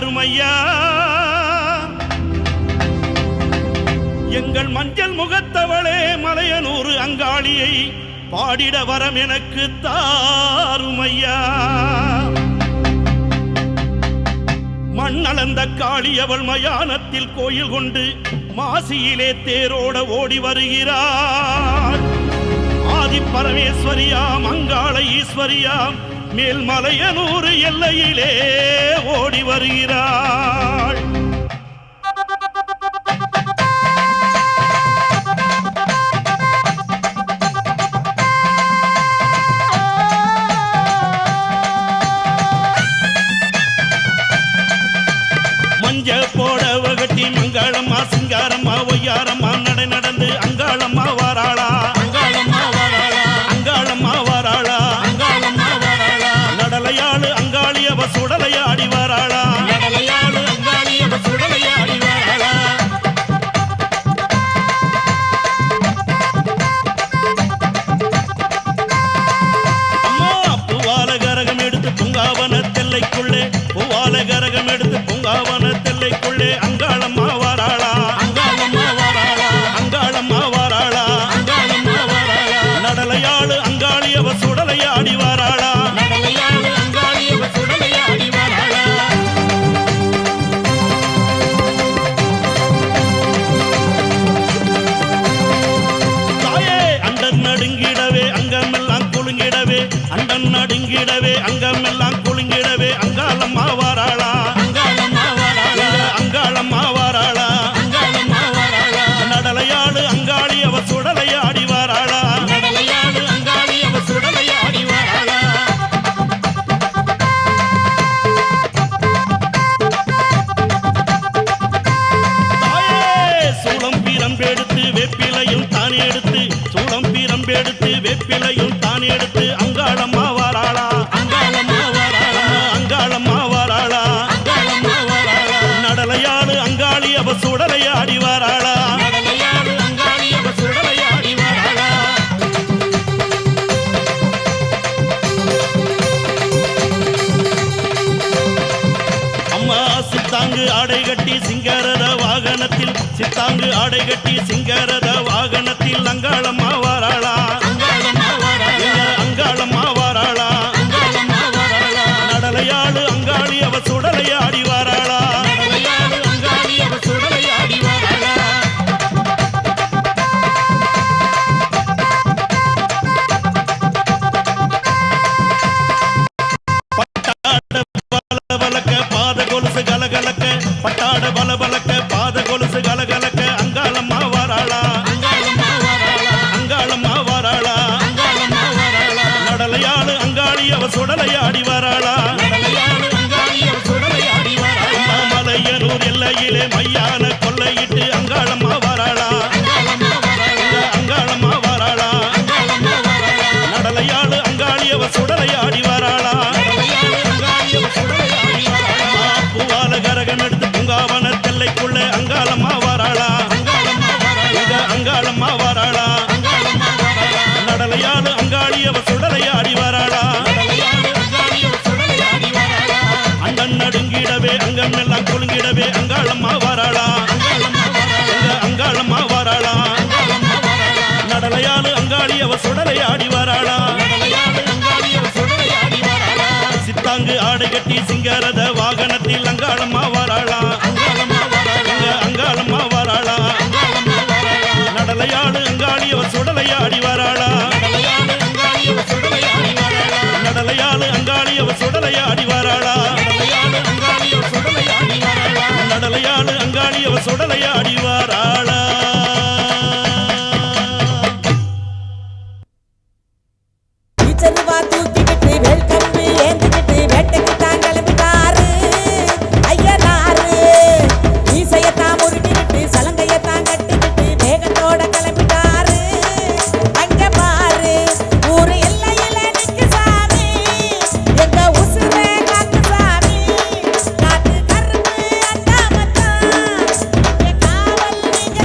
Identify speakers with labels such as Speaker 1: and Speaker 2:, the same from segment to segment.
Speaker 1: தாருமையா. எங்கள் மஞ்சள் முகத்தவளே மலையனூர் அங்காளியை பாடிட வரம் எனக்கு தாருமையா. மண்ணளந்த காளி அவள் மயானத்தில் கோயில் கொண்டு மாசியிலே தேரோட ஓடி வருகிறாள். ஆதி பரமேஸ்வரியாம் அங்காள ஈஸ்வரியாம் மேல்மலையனூர் எல்லையிலே ஓடி வருகிறாள். மஞ்ச போடவ கட்டி மங்களம்மா சிங்காரம்மா ஒய்யாரம்மா நடை நடந்து அங்காளம்மா வாராளா. அங்காளம்மா வாராளா. நடலையாளு அங்காளி அவ சுடலையாடி வாராளா. அம்மா பூவால கரகம் எடுத்து பூங்காவன தெல்லைக்குள்ளே பூவால கரகம் எடுத்து பூங்காவன தெல்லைக்குள்ளே அங்காளம்மா வாராளா. அங்காளம்மா வாராளா. நடலையாளு அங்காளி அவ சுடலையாடி வாராளா. தாயே அண்டன் நடுங்கிடவே அங்கமெல்லாம் குலுங்கிடவே அண்டன் நடுங்கிடவே அங்கமெல்லாம் குலுங்கிடவே அங்காளம்மா வாராளா. அங்காளம்மா வாராளா. நடலையாளு அங்காளி அவ சுடலையாடி வாராளா. சூளம் பீரம்பெடுத்து வெப்பிலையும் தான் எடுத்து சூளம் பீரம்பெடுத்து வெப்பிலையும் தான் எடுத்து அங்காளம்மா வாராளா. அங்காளம்மா வாராளா. நடலையாளு அங்காளி அவ சுடலையாடி வாராளா. அம்மா சித்தாங்கு ஆடை கட்டி சிங்கரத வாகனத்தில் சித்தாங்கு ஆடை கட்டி சிங்கரத வாகனத்தில் அங்காளம்மா வாராளா. அங்காளம்மா வாராளா. நடலையாளு அங்காளி அவ சுடலையாடி வாராளா. பட்டாட பலபலக்க பாத கொலுசு கலகலக்க அங்காளம்மா வாராளா. அங்காளம்மா வாராளா. நடலையாளு அங்காளி அவ சுடலையாடி வாராளா. மலையனூர் எல்லையிலே மையான கொள்ளையிட்டு அங்காளம்மா வாராளா. அங்காளம்மா வாராளா. நடலையாளு அங்காளி அவ சுடலையாடி வாராளா. பூவால கரகம் எடுத்து பூங்காவன தெல்லைக்குள்ளே அங்காளம்மா வாராளா. அங்காளம்மா வாராளா. நடலையாளு அங்காளி அவ சுடலையாடி வாராளா. அண்டன் நடுங்கிடவே அங்கம் எல்லாம் குலுங்கிடவே அங்காளம்மா வாராளா. அங்காளம்மா வாராளா. நடலையாளு அங்காளி அவ சுடலையாடி வாராளா. சித்தாங்கு ஆடை கட்டி சிங்கரத வாகனத்தில் அங்காளம்மா வாராளா. அங்காளம்மா வாராளா. நடலையாளு அங்காளி அவ சுடலையாடி வாராளா. நடலையாளு அங்காளி அவ சுடலையாடி வாராளா. நடலையாளு அங்காளி அவ சுடலையாடி வாராளா.
Speaker 2: காவல் நீங்க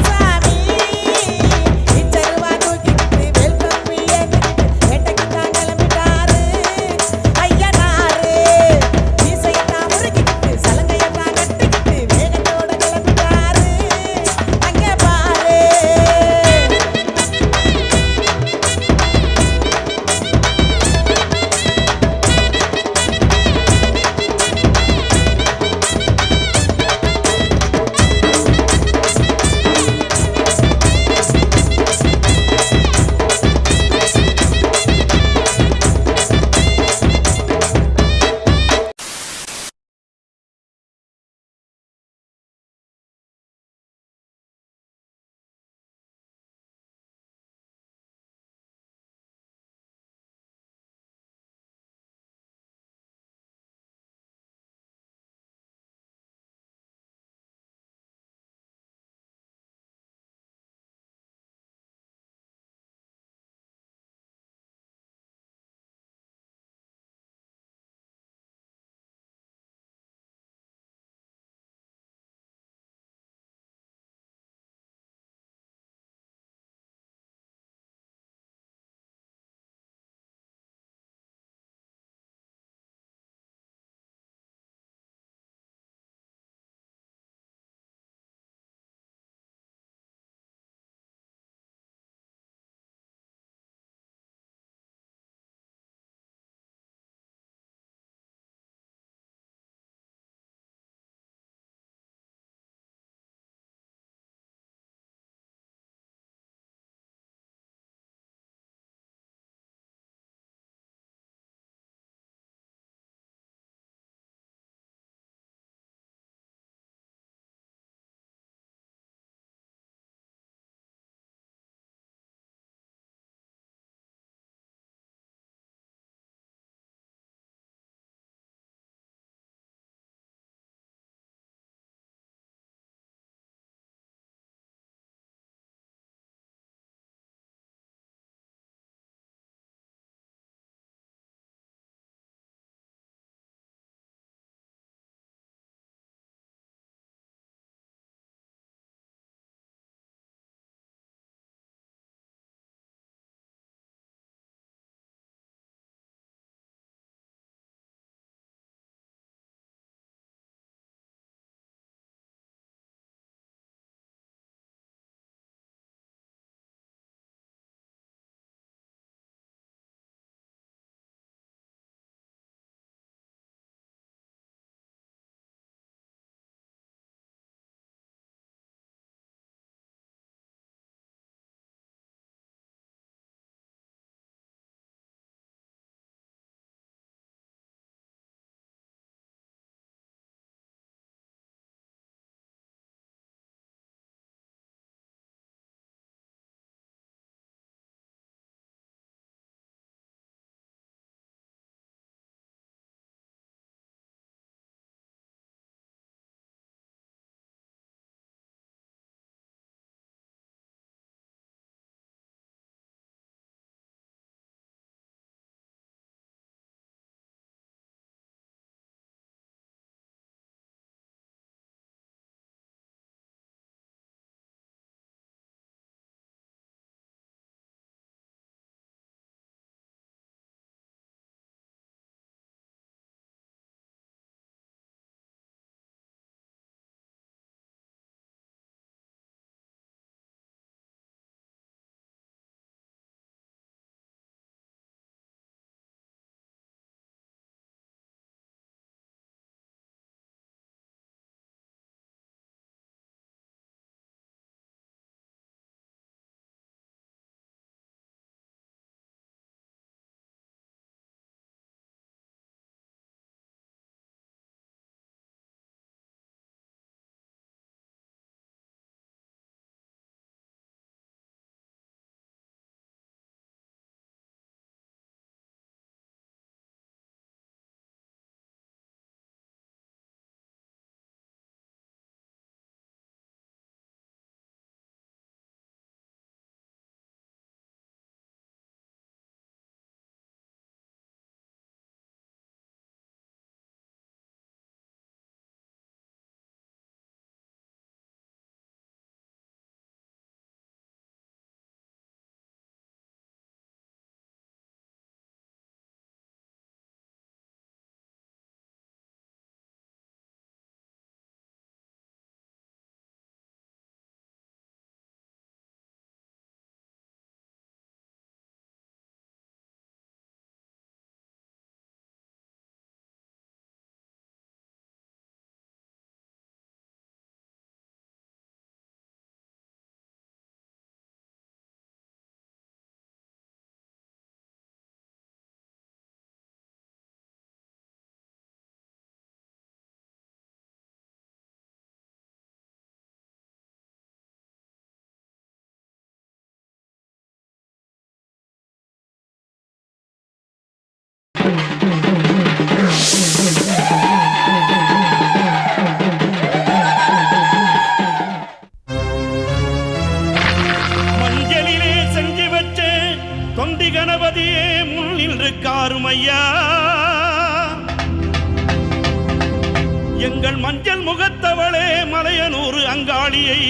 Speaker 1: முகத்தவளே மலையனூர் அங்காளியை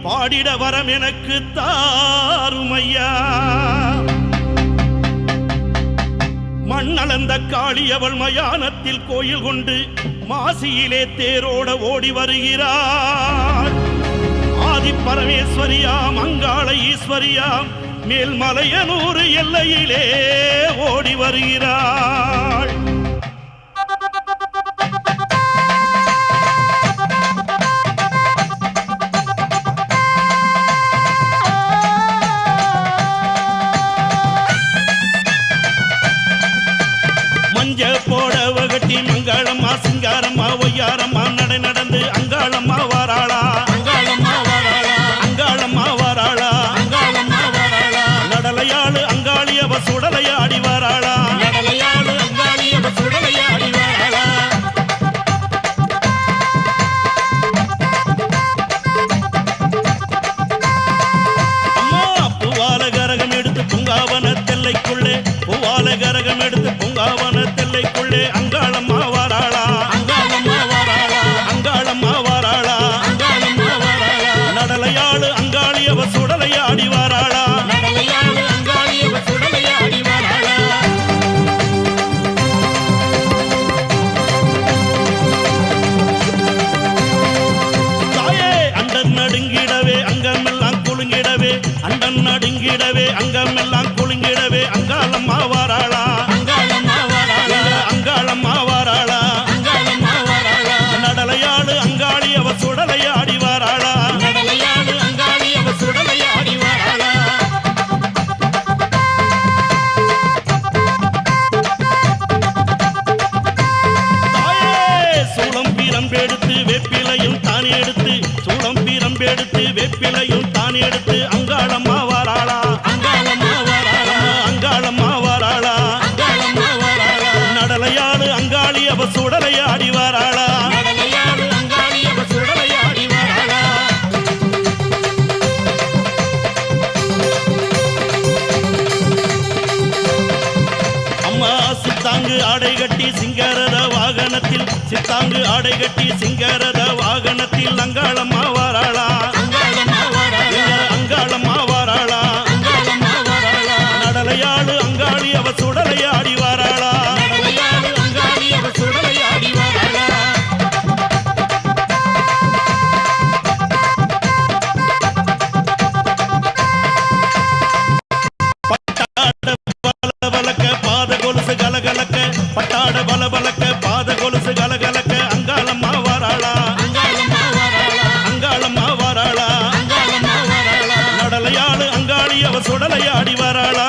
Speaker 1: பாடிட வரம் எனக்கு தாருமையா. மண்ணளந்த காளி அவள் மயானத்தில் கோயில் கொண்டு மாசியிலே தேரோட ஓடி வருகிறாள். ஆதி பரமேஸ்வரியாம் அங்காள ஈஸ்வரியாம் மேல்மலையனூர் எல்லையிலே ஓடி வருகிறாள். மஞ்ச போடவ கட்டி மங்களம்மா சிங்காரம்மா ஒய்யாரம்மா நடை நடந்து அங்காளம்மா வாராளா அங்காளம்மா வாராளா நடலையாளு அங்காளியவ சுடலையாடி வாராளா அம்மா பூவால கரகம் எடுத்து பூங்காவன தெல்லைக்குள்ளே பூவால கரகம் எடுத்து பூங்காவன தெல்லைக்குள்ளே அங்காளம்மா வாராளா நடலையாளு அங்காளியவ சுடலையாடி வாராளா தாயே அண்டன் நடுங்கிடவே அங்கமெல்லாம் குலுங்கிடவே அண்டன் நடுங்கிடவே அங்கமெல்லாம் குலுங்கிடவே அங்காளம்மா வாராளா அங்காளம்மா வாராளா நடலையாளு அங்காளியவ சுடலையாடி வாராளா சூளம் பீரம்பெடுத்து வேப்பிலையும் தானே எடுத்து சூளம் பீரம்பெடுத்து வேப்பிலையும் தானே எடுத்து அங்காளம்மா வாராளா அங்காளம்மா வாராளா நடலையாளு அங்காளியவ சுடலையாடி வாராளா அம்மா சித்தாங்கு ஆடை கட்டி சிங்காரத வாகனத்தில் சித்தாங்கு ஆடை கட்டி சிங்காரத வாகனத்தில் அங்காளம்மா வாராளா அங்காளம்மா வாராளா நடலையாளு அங்காளி அவ சுடலையாடி வாராளா பட்டாட பலபலக்க பாத கொலுசு கலகலக்க அங்காளம்மா வாராளா அங்காளம்மா வாராளா நடலையாளு அங்காளி அவ சுடலையாடி வாராளா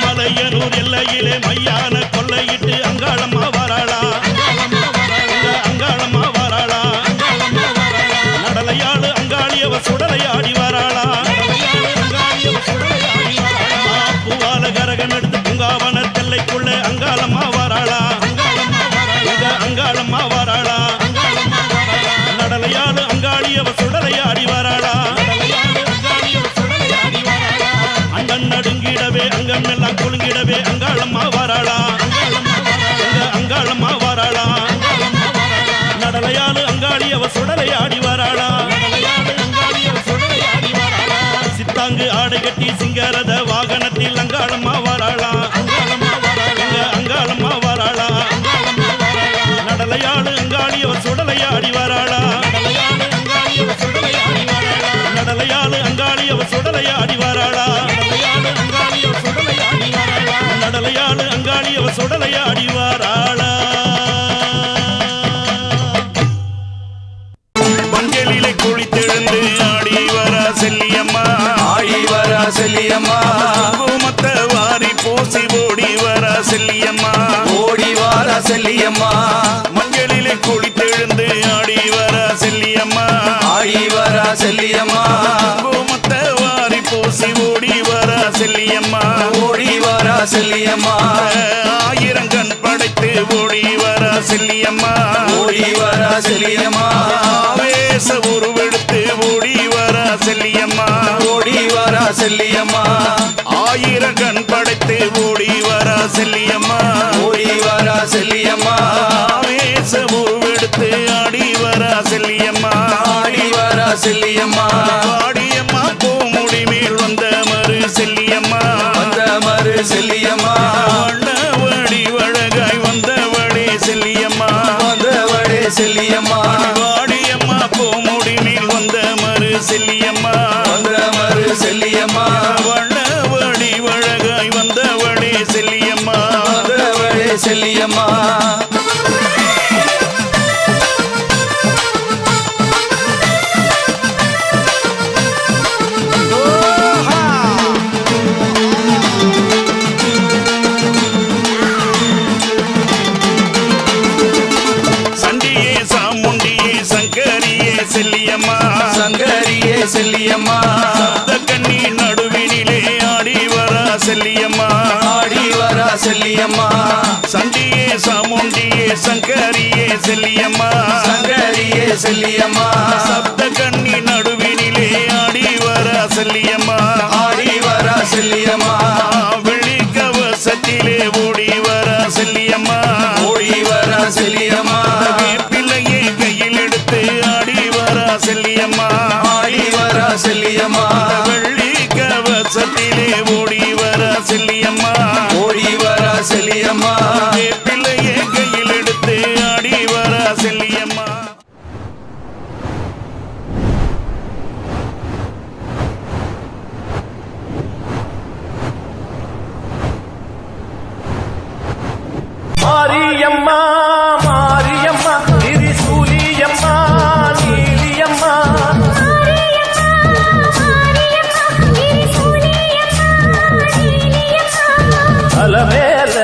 Speaker 1: மலையனூர் எல்லையிலே மையான கொள்ளையிட்டு அங்காளம்மா வாராளா அங்காளம்மா வாராளா நடலையாளு அங்காளி அவ சுடலையாடி வாராளா பூவால கரகம் எடுத்து பூங்காவன தெல்லைக்குள்ளே அங்காளம்மா வாராளா அங்காளம்மா வாராளா நடலையாளு அங்காளியவ சுடலையாடி வாராளா அண்டன் நடுங்கிடவே அங்கம் எல்லாம் குலுங்கிடவே அங்காளம்மா வாராளா அங்காளம்மா வாராளா நடலையாளு அங்காளியவ சுடலையாடி வாராளா சித்தாங்கு ஆடை கட்டி சிங்காரத வாகனத்தில் அங்காளம்மா வாராளா அங்காளம்மா வாராளா நடலையாளு அங்காளியவ சுடலையாடி வாராளா நடலையாளு அங்காளியவ சுடலையாடி வாராளா நடலையாளு அங்காளியவ சுடலையாடி வாராளா மஞ்சளிலே குளித்தெழுந்து ஆடி வரா செல்லியம்மா குங்குமத்த வாரி பூசி ஓடி வரா செல்லியம்மா மஞ்சளிலே குளித்தெழுந்து ஆடி வரா செல்லியம்மா குங்குமத்த வாரி பூசி ஓடி வரா செல்லியம்மா ஆயிரங்கண் படைத்து ஓடி வரா செல்லியம்மா ஆவேச உருவெடுத்து ஓடி வரா செல்லியம்மா ஆயிரங்கண் படைத்து ஓடி வரா செல்லியம்மா ஆவேச செல்லியம்மா
Speaker 2: ஆடி வரா செல்லியம்மா
Speaker 1: வாடியம்மா பூமுடி மேல் வந்த மறு செல்லியம்மா
Speaker 2: வந்த மறு செல்லியம்மா
Speaker 1: வண்ணவடி வழகாய் வந்தவளே செல்லியம்மா
Speaker 2: வந்தவளே செல்லியம்மா
Speaker 1: வாடியம்மா பூமுடி மேல் வந்த மறு செல்லியம்மா
Speaker 2: வந்த மறு செல்லியம்மா
Speaker 1: வண்ணவடி வழகாய் வந்தவளே செல்லியம்மா
Speaker 2: வந்தவளே செல்லியம்மா
Speaker 1: செல்லியம்மா
Speaker 2: சங்கரியே செல்லியம்மா
Speaker 1: சப்த கண்ணி நடுவினிலே ஆடி வரா செல்லியம்மா
Speaker 2: ஆடி வரா செல்லியம்மா
Speaker 1: சண்டியே சாமுண்டியே சங்கரியே செல்லியம்மா
Speaker 2: சங்கரியே செல்லியம்மா
Speaker 1: சப்த கண்ணி நடுவினிலே ஆடி வரா செல்லியம்மா
Speaker 2: ஆடி வரா செல்லியம்மா
Speaker 1: வெள்ளி கவசத்திலே ஓடி வரா செல்லியம்மா
Speaker 2: ஓடி வரா செல்லியம்மா
Speaker 1: பிள்ளையே கையில் எடுத்து ஆடி வரா செல்லியம்மா
Speaker 2: ஆடி வரா செல்லியம்மா
Speaker 1: வெள்ளி கவசத்திலே ஓடி வரா செல்லியம்மா
Speaker 2: ஓடி வரா செல்லியம்மா
Speaker 1: பிள்ளையே கையில் எடுத்து ஆடி வரா செல்லியம்மா
Speaker 3: மாரியம்மா மாரியம்மா திரிசூலியம்மா நீலியம்மா அலமேல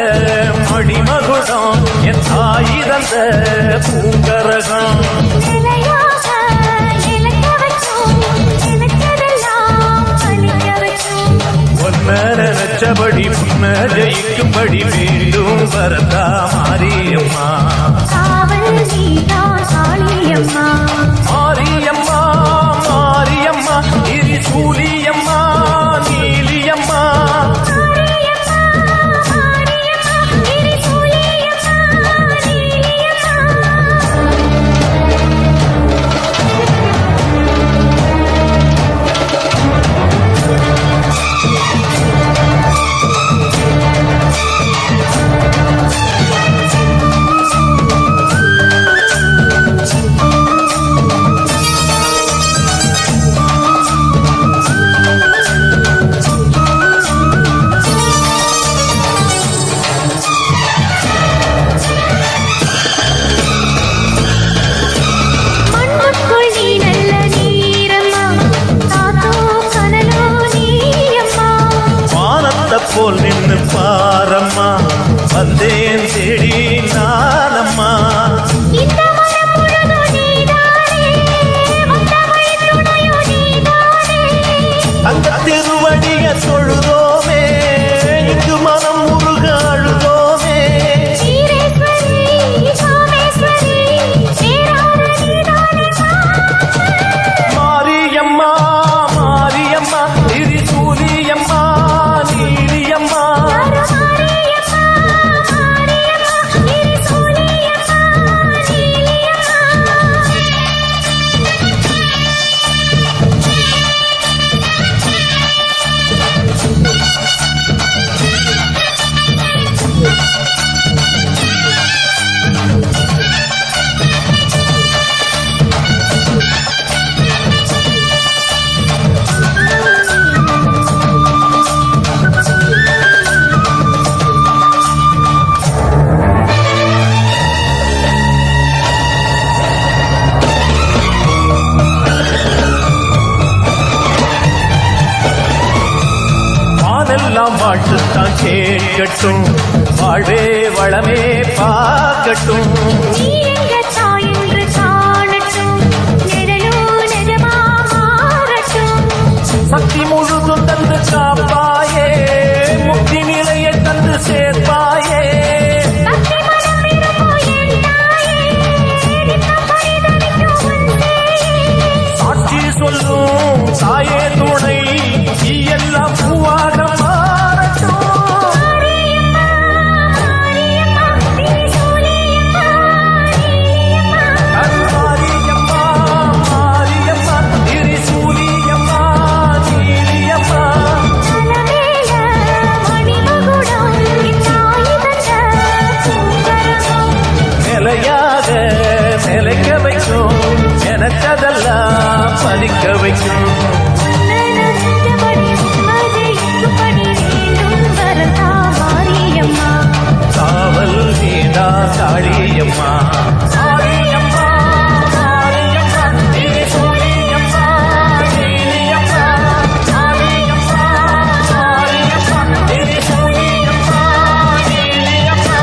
Speaker 3: மணிமகுடம் என் தாயிரந்த பூங்கரகம் நினைச்சபடி புன்ன ஜெயிக்கும்படி மீண்டும் வரதா மாரியம்மா மாரியம்மா மாரியம்மா திரிசூலியம்மா நீலியம்மா போல் நின்று பாரம்மா வந்தேன் தேடி நானம்மா அந்த திருவடிய தொழுதோமே இங்கு மனம் முருக அழுதோமே மாரியம்மா மாரியம்மா திரிசூலியம்மா நீலியம்மா வானெல்லாம் வாழ்த்துத்தான் கேட்கட்டும் வாழ்வே வளமே பார்க்கட்டும் சக்தி முழுதும் தந்து காப்பாயே முக்தி நிலையை தந்து சேர்ப்பாயே சாட்சி சொல்லும் தாயே துணை எல்லாம் பூவாக மாறட்டும் கருமாரியம்மா நிலைக்க வைக்கும், நினைச்சதெல்லாம் பலிக்க வைக்கும். காவல் நீடா காளியம்மா, காளியம்மா, காளியம்மா, திரிசூலியம்மா, நீலியம்மா, காளியம்மா, காளியம்மா, திரிசூலியம்மா, நீலியம்மா.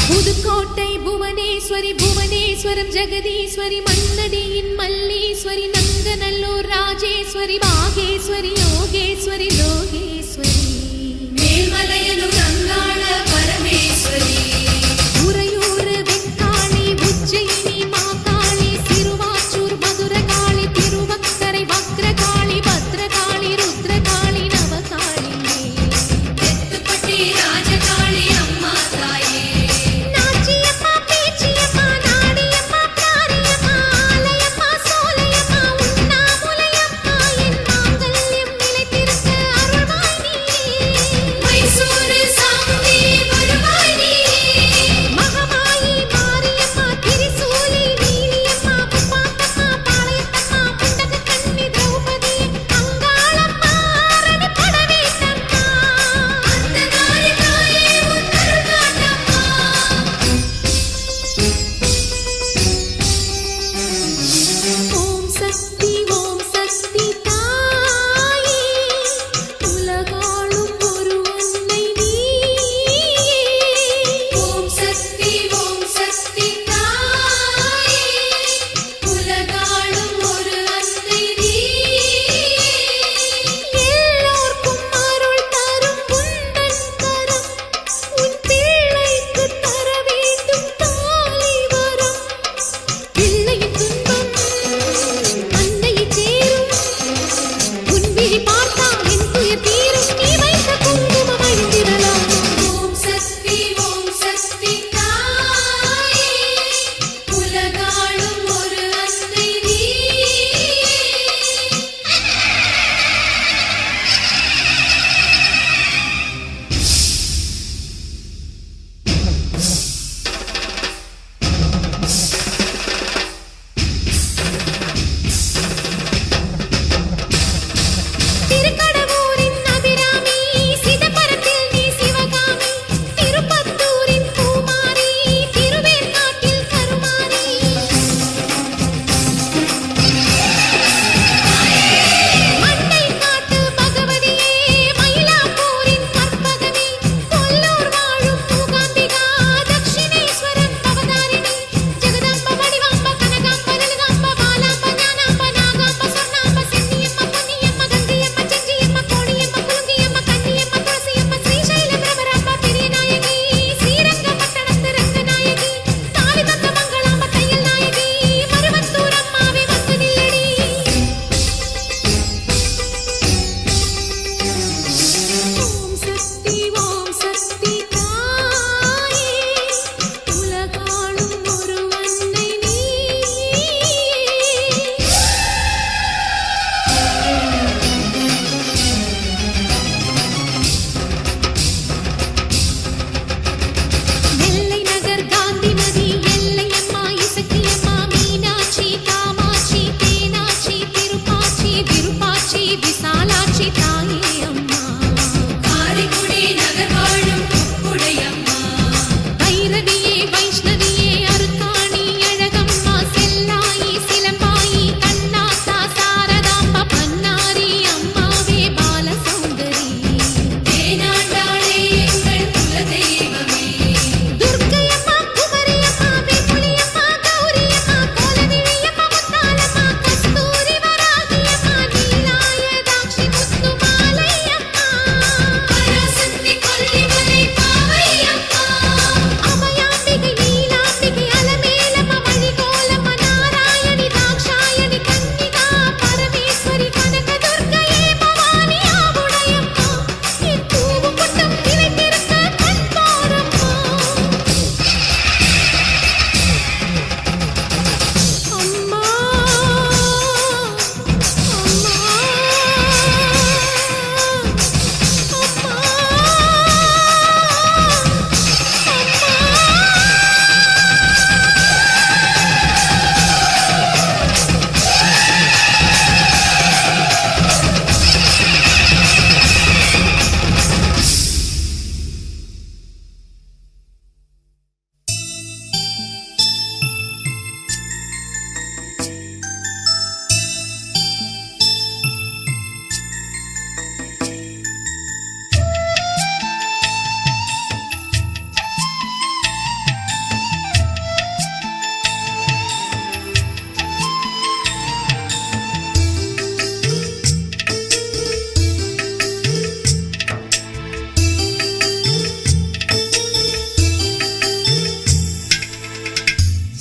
Speaker 4: புதுக்கோட்டை புவனேஸ்வரி புவனேஸ்வரம் ஜெகதீஸ்வரி மன்னடியின் மல்லீஸ்வரி நங்கநல்லூர் ராஜேஸ்வரி பாகேஸ்வரி யோகேஸ்வரி லோகேஸ்வரி மேல்மலையனூர் அங்காள பரமேஸ்வரி உறையூர் வெக்காளி உஜ்ஜயினி மாகாளி சிறுவாச்சூர் மதுரகாளி திருவக்கரை வக்ரகாளி பத்ரகாளி ருத்ரகாளி நவகாளி தெத்துப்பட்டி ராஜகாளி அம்மா தாயே நாச்சியம்மா பேச்சியம்மா நாடியம்மா பிராரியம்மா ஆலயம்மா சோலையம்மா உண்ணாமுலையம்மா என் மாங்கல்யம் நிலைத்திருக்க அருள்வாய் நீ மைசூரு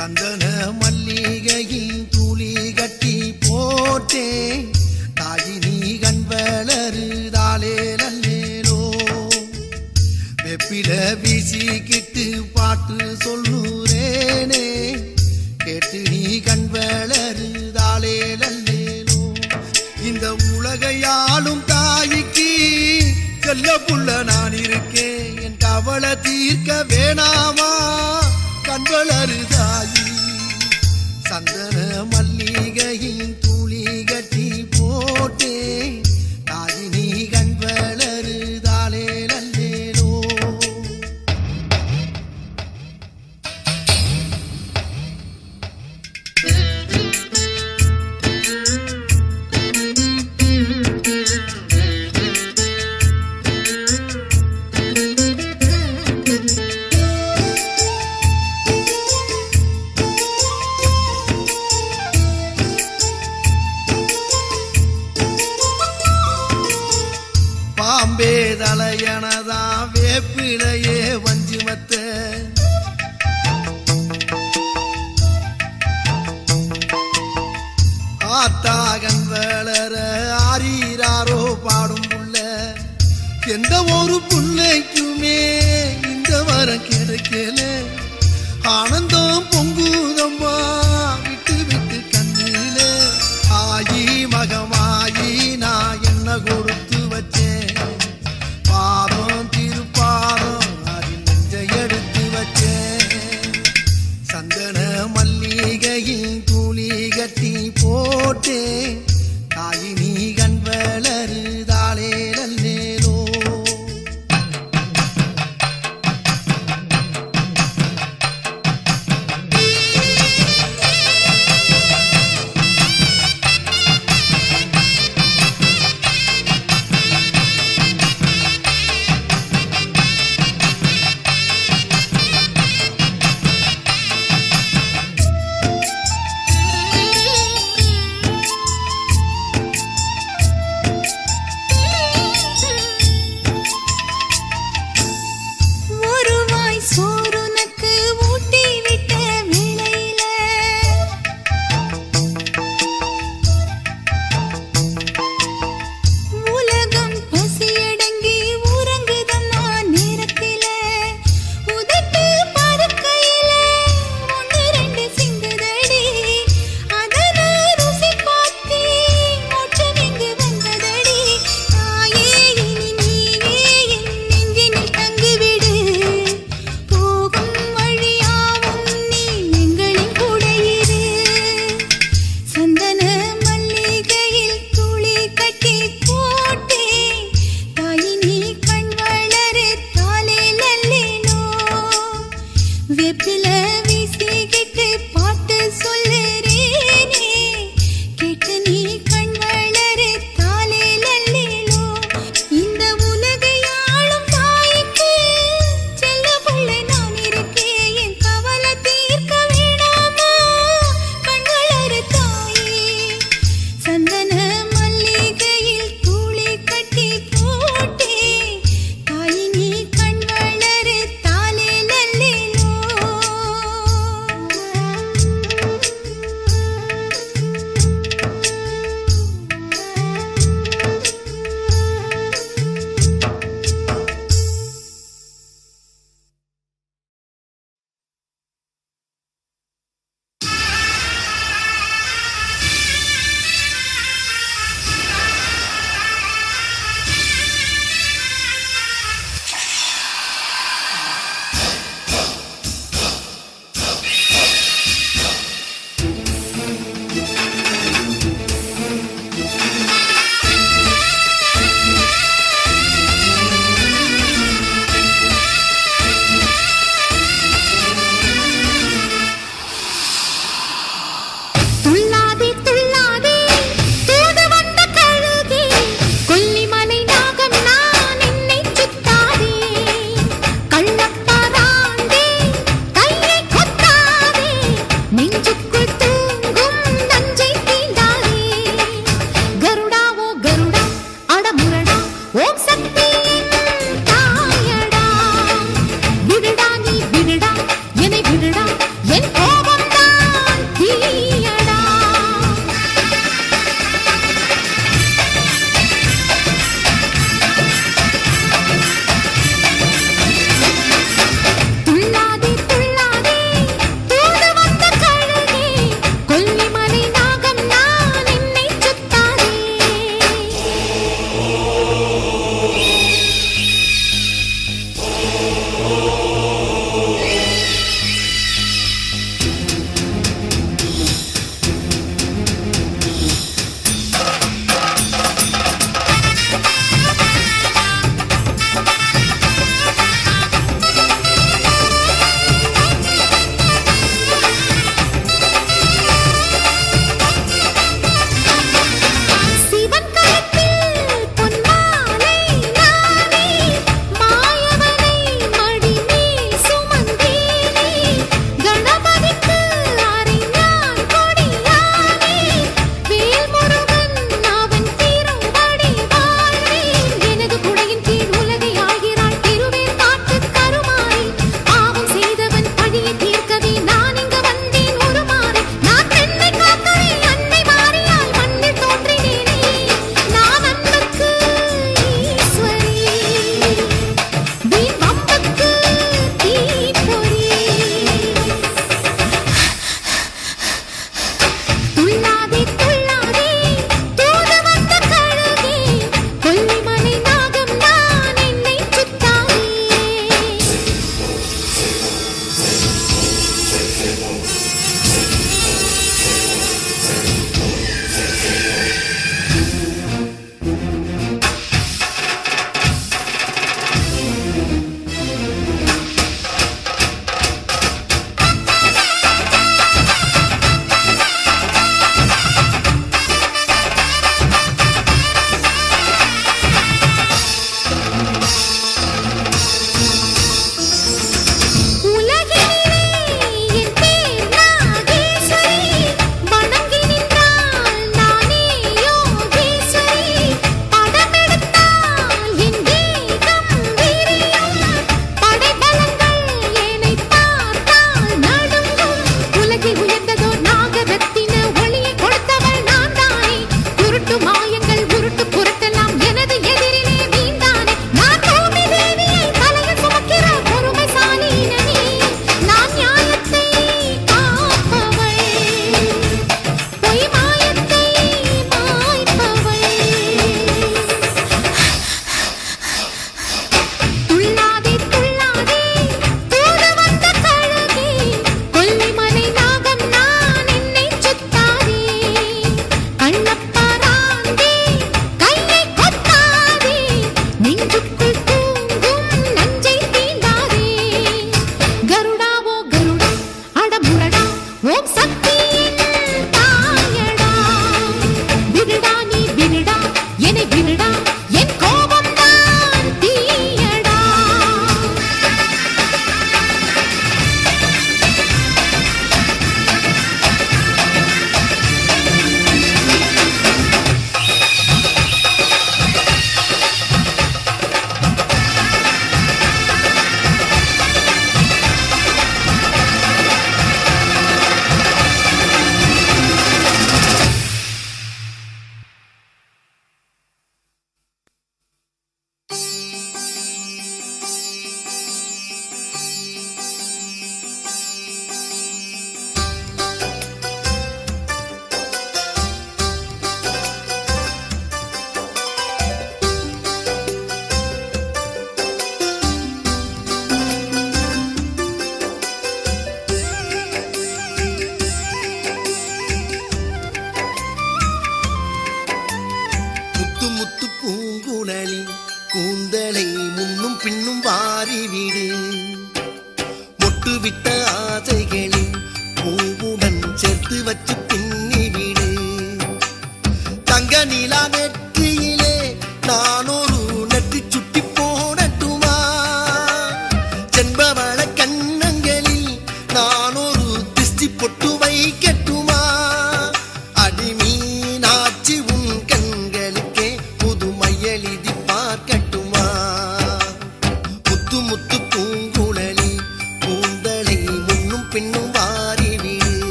Speaker 5: சந்தன மல்லிகையில் துளி கட்டி போட்டேன் தாயினி கண் வளருதாலே நல்லேலோ வெப்பில வீசிக்கிட்டு பாட்டு சொல்லுறேனே கேட்டு நீ கண் வளருதாலே நல்லேலோ இந்த உலகையாளும் தாய்க்கு செல்ல புள்ள நான் இருக்கேன் என் கவலை தீர்க்க வேணாமா கண் வளருதாயி சந்தன மல்லிகையின் துளி கட்டி போட்டே தாயினி கண் வளருதாலே நல்லேலோ பாம்பே தலையனதா வேப்பிலையே வஞ்சிமத்த ஆத்தாகன் வளர ஆரீராரோ பாடும் புள்ள எந்த ஒரு புள்ளைக்குமே இந்த வரம் கிடைக்கல ஆனந்தம் பொங்குதம்மா விட்டு விட்டு கண்ணில ஆயி மகமாயி நான் என்ன கொடுத்து வச்சேன் பாதம் திருப்பாதம் அதில் நெஞ்சை எடுத்து வச்சேன் சந்தன மல்லிகையில் துளி கட்டி போட்டே தாயினி கண் வளருதாலே நல்லேலோ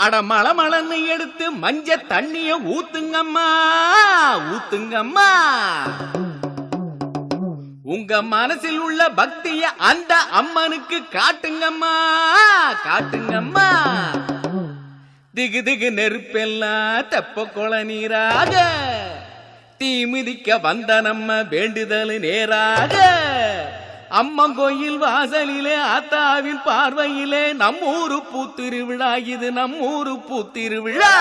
Speaker 3: அட மளமளன்னு எடுத்து மஞ்ச தண்ணிய ஊத்துங்கம்மா ஊத்துங்கம்மா. உங்க மனசில் உள்ள பக்திய அந்த அம்மனுக்கு காட்டுங்கம்மா காட்டுங்கம்மா. திகு திகு நெருப்பெல்லாம் தெப்ப கொள நீராக தீ மிதிக்க வந்த நம்ம வேண்டுதல் நேராக அம்மன் கோயில் வாசலிலே ஆத்தாவின் பார்வையிலே நம்மூரு பூத்திருவிழா இது நம்மூரு பூத்திருவிழா.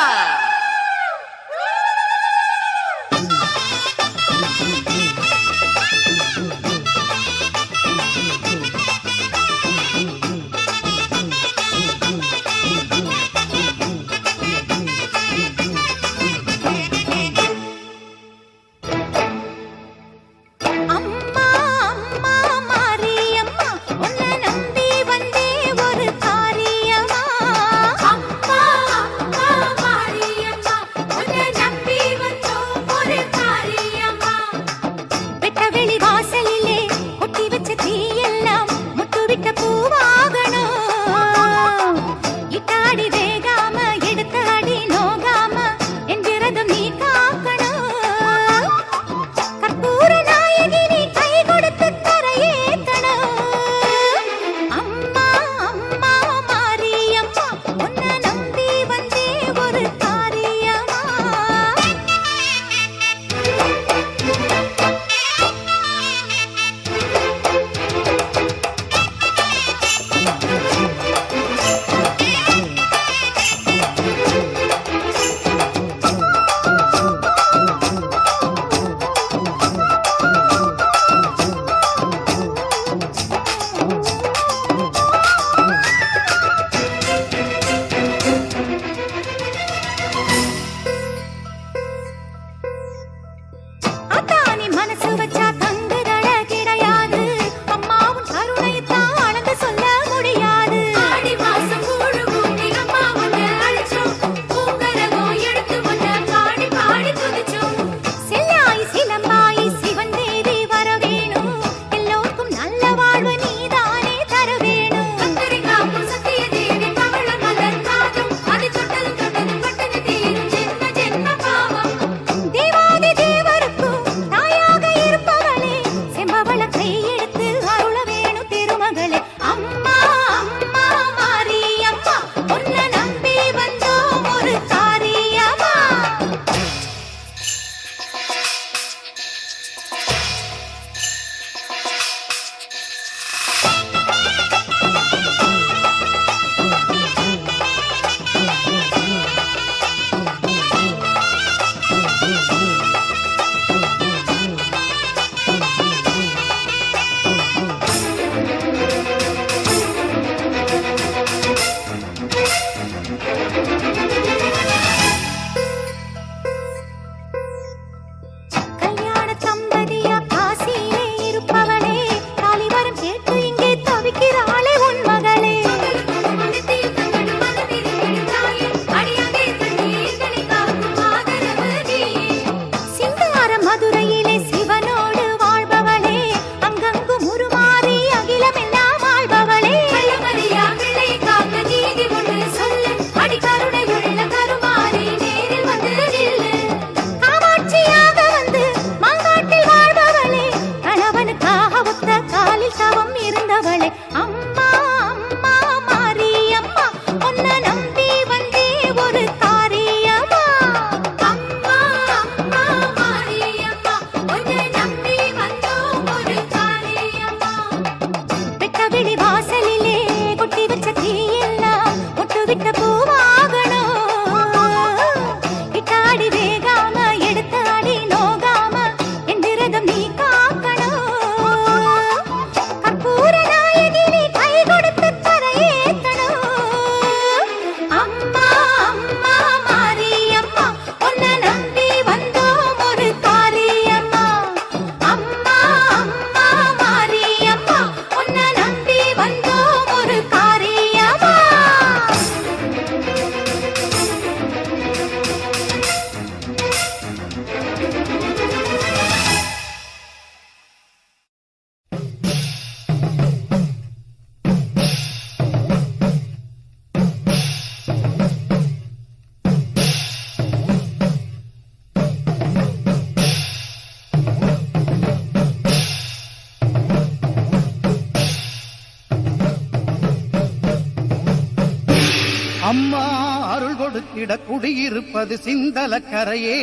Speaker 6: அம்மா அருள் கொடுத்திட குடியிருப்பது சிந்தலக்கரையே.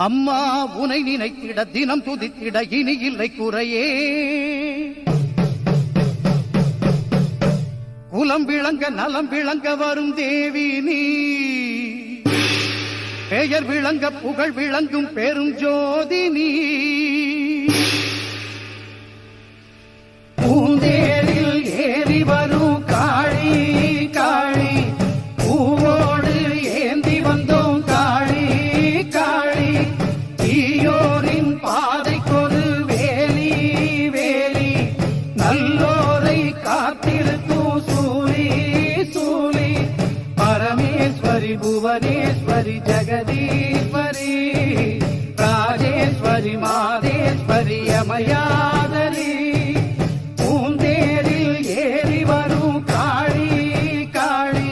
Speaker 6: அம்மா உனை நினைத்திட தினம் துதித்திட இனி இல்லை குறையே. குலம் விளங்க நலம் விளங்க வரும் தேவி நீ, பெயர் விளங்க புகழ் விளங்கும் பெரும் ஜோதி நீ. பூந்தேரில் ஏறி வரும் காளி காளி, பூவோடு ஏந்தி வந்தோம் காளி காளி. தீயோரின் பாதைக்கொரு வேலி வேலி, நல்லோரை காத்திருக்கும் சூலி சூலி. பரமேஸ்வரி புவனேஸ்வரி ஜெகதீஸ்வரி, ராஜேஸ்வரி மாதேஸ்வரி அமயாதரி. பூந்தேரில் ஏறி வரும் காளி காளி,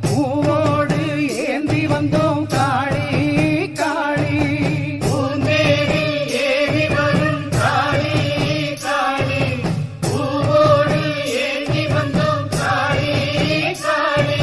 Speaker 6: பூவோடு ஏந்தி வந்தோம் காளி காளி. பூந்தேரில் ஏறி வரும் காளி காளி, பூவோடு ஏந்தி வந்தோம் காளி காளி.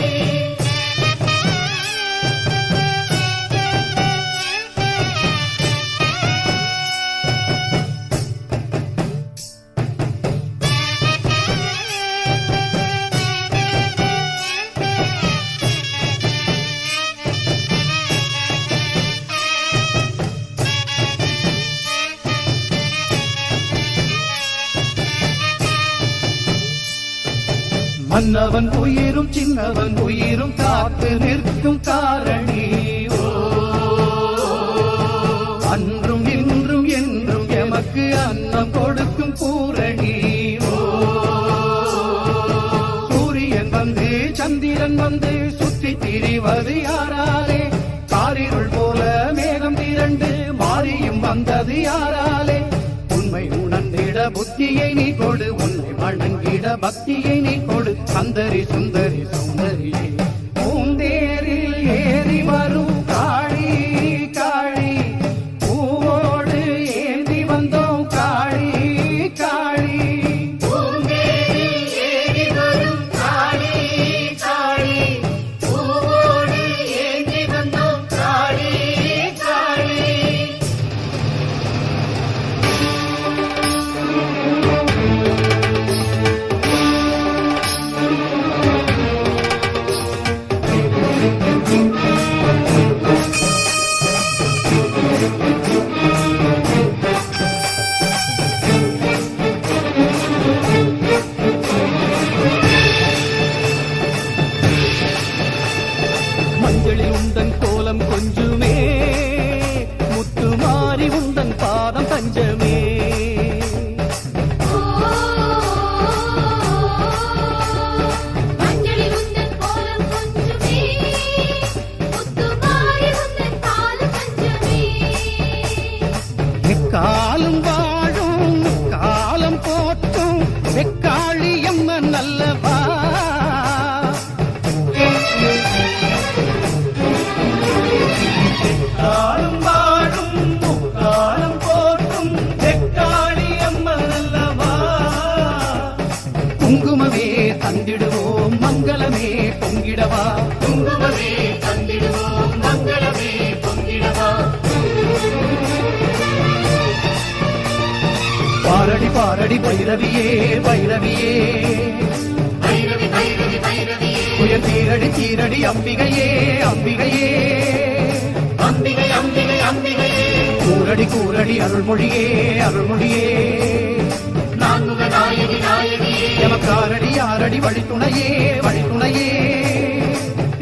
Speaker 6: மன்னவன் உயிரும் சின்னவன் உயிரும் காத்து நிற்கும் காரணி. ஓ, அன்றும் இன்றும் என்றும் எமக்கு அன்னம் கொடுக்கும் பூரணி. ஓ, சூரியன் வந்து சந்திரன் வந்து சுற்றி திரிவது யாராலே? காரிருள் போல மேகம் திரண்டு மாறியும் வந்தது யாராலே? உண்மை உணர்ந்திட புத்தியை நீ கொடு, உன்னை வணங்கிட பக்தியை நீ கொடு. சந்தரி சுந்தரி சுந்தரியே, பூந்தேரில் ஏறி வரும் காளி காளி, பூவோடு ஏந்தி வந்தோம் காளி காளி. பூந்தேரில் ஏறி வரும் காளி காளி, பூவோடு ஏந்தி வந்தோம் காளி காளி. மஞ்சளில் உந்தன் கோலம் கொஞ்சுமே, முத்து மாறி உந்தன் பாதம் தஞ்சமே.
Speaker 4: மஞ்சளில் உந்தன் கோலம் கொஞ்சுமே, முத்துமாரி உந்தன் பாதம் தஞ்சமே.
Speaker 6: எக்காலம் வாழும் காலம் போற்றும் வெக்காளி அம்மன் அல்லவா. காலம் வாழும் காலம் போற்றும் வெக்காளி அம்மன் அல்லவா. குங்குமமே தந்திடுவோம் மங்களமே பொங்கிடவா. குங்குமமே தந்திடுவோம் மங்களமே பொங்கிடவா. பாரடி பாரடி பைரவியே பைரவியே,
Speaker 4: பைரவி பைரவி பைரவியே,
Speaker 6: புயல் தீரடி தீரடி அம்பிகையே அம்பிகையே.
Speaker 4: அம்பிகை அம்பிகை அம்பிகையே,
Speaker 6: கூரடி கூரடி அருள்மொழியே அருள்மொழியே.
Speaker 4: நான்முக நாயகி நாயகியே,
Speaker 6: எமக்காரடி ஆரடி வழித்துணையே வழித்துணையே.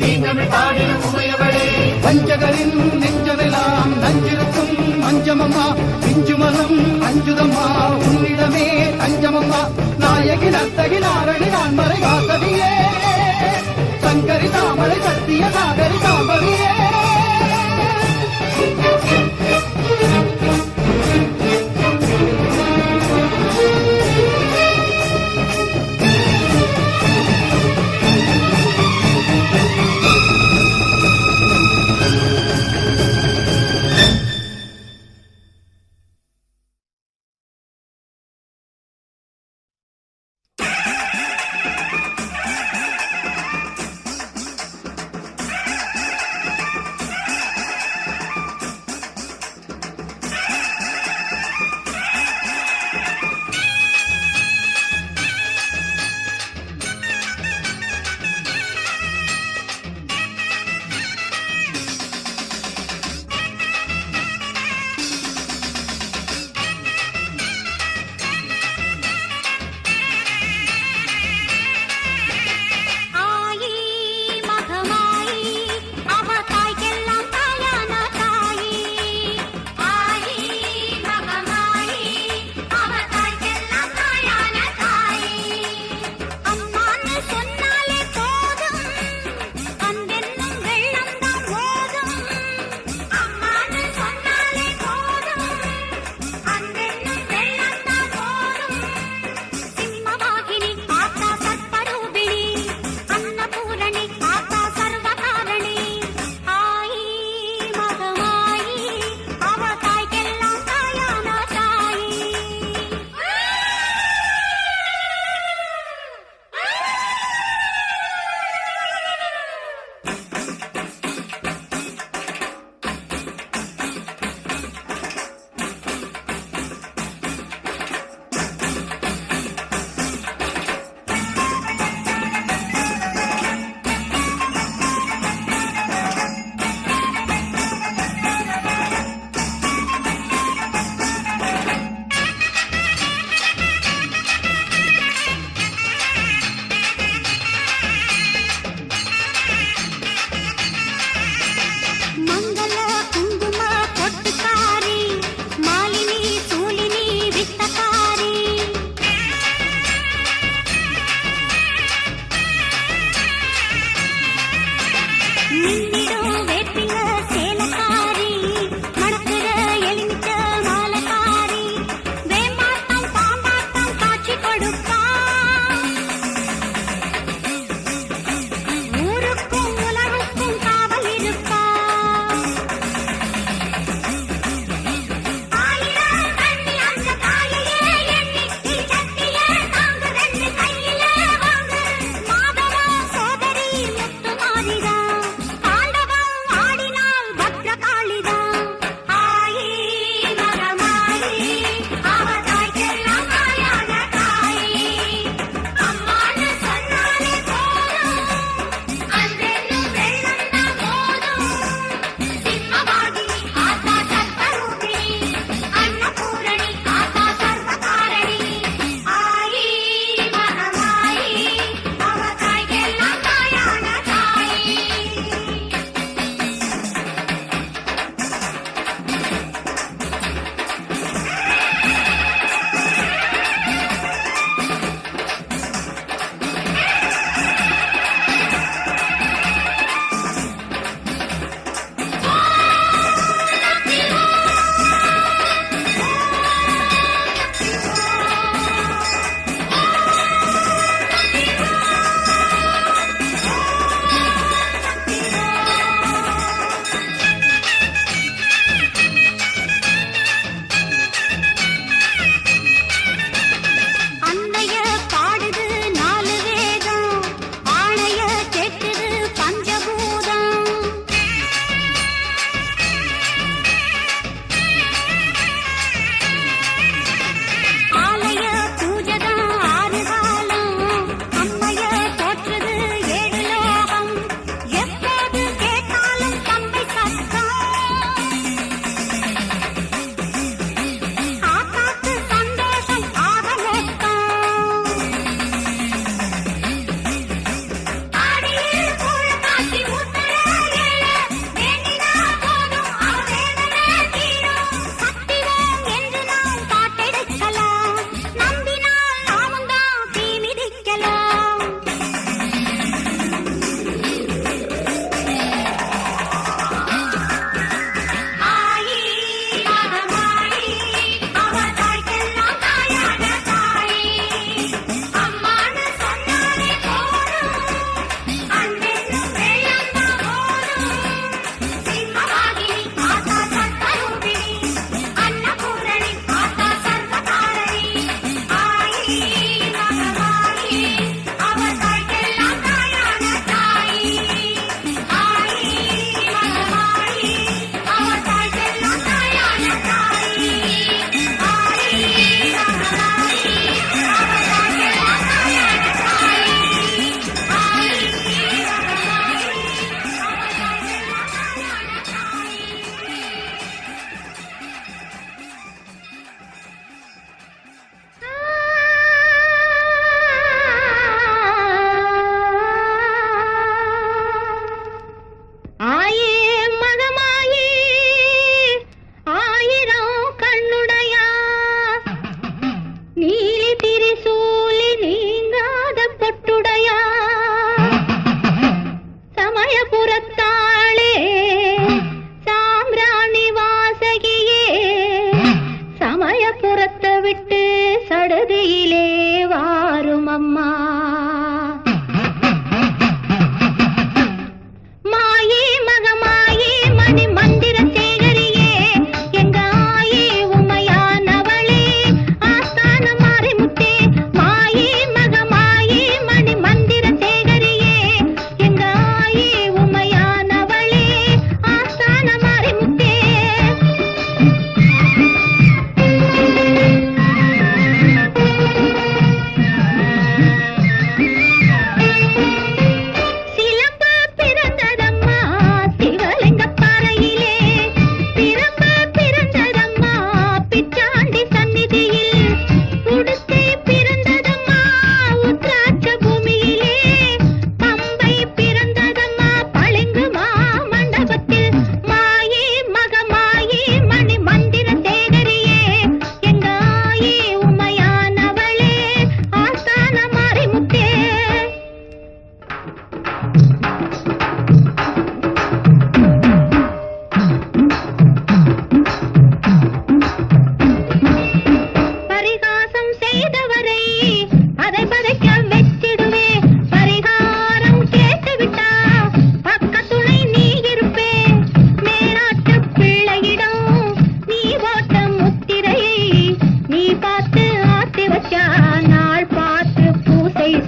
Speaker 4: தீங்கமிழ் பாடிடும் உமையவளே,
Speaker 6: பஞ்சகரின் நெஞ்சமெல்லாம் நஞ்சிருக்கும் அஞ்சமம்மா. பிஞ்சுமலம் அஞ்சுதம்மா உன்னிடமே தஞ்சமம்மா. நாயகி நர்த்தகி நாரணி நான்மறை வாசவியே, சங்கரி தாமரை சத்திய நாகரி சாம்பவியே.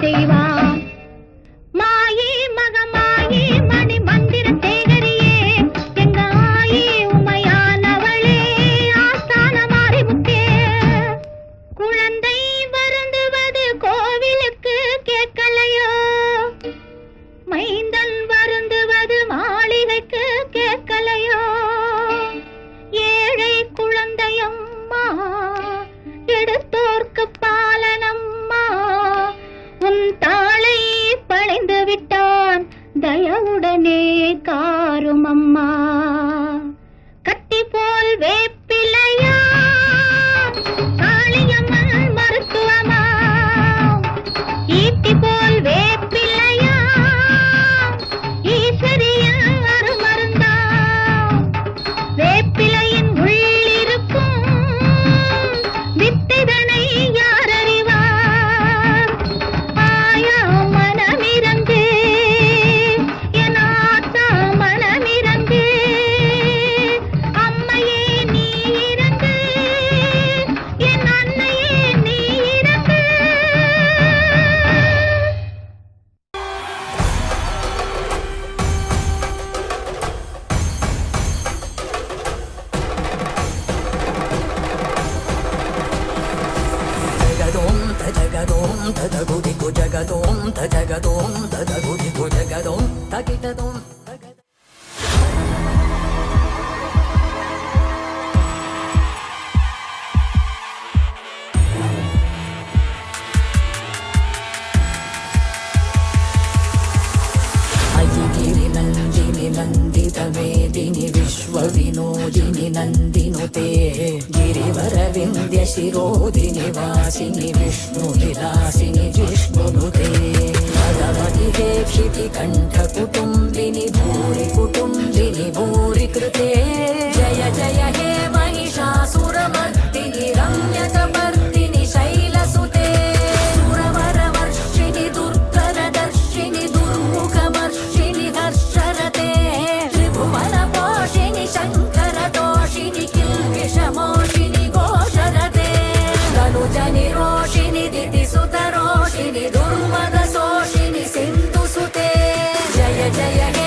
Speaker 7: செய்வான். மாயி மகமாயி மணி மந்திர சேகரியே, எங்க ஆயி உமையானவளே, ஆஸ்தான மாறிமுத்தே. குழந்தை வருந்துவது கோவிலுக்கு கேட்கலையோ, மைந்தன் வருந்துவது மாளிகைக்கு கேட்கலையோ. ஏழை குழந்தையம்மா, எடுத்தோர்க்கு பாலனம்மா, உன் தாளை பழைந்து விட்டான், தயவுடனே காரும் அம்மா. கட்டி போல் வேப்பிலையா, காளியம்மன் மருத்துவமா, ஈட்டி போல் வேப்பிலையா, ஈஸ்வரியன் அருமருந்தா. வேப்பிலையின் உள்ளிருக்கும் வித்தைதனை யார் அறிவார்? ஆயா மனமிரங்கு, என் ஆத்தா மனமிரங்கு, அம்மையே நீ இறங்கு, என் அன்னையே நீ இறங்கு.
Speaker 8: జగదోం తజగదోం తదగుదిగు జగదోం తజగదోం తదగుదిగు జగదోం తగిటదోం అయ్యిగిరి నందిని నందిత మేదిని విశ్వ వినోదిని నందినుతే గిరివర వింధ్య శిరోదిని వాసిని విష్ణు విలాసిని జిష్ణునుతే పదమతి హే క్షితి కంఠ కుటుంబిని భూరి కుటుంబిని భూరి కృతే జయ జయ హే మహిషాసురమర్దిని రమ్యకపర్దిని శైలసుతే సురవరవర్షిణి దుర్గరదర్శిని దుర్ముఖమర్షిణి హర్షరతే త్రిభువన పోషిణి శంకర దోషిని కిల్విషమోషిని ఘోషరతే తనుజని రోషిని దితిసుత రోషిని దుర్మద శోషిని సింధుసుతే జయ జయ హే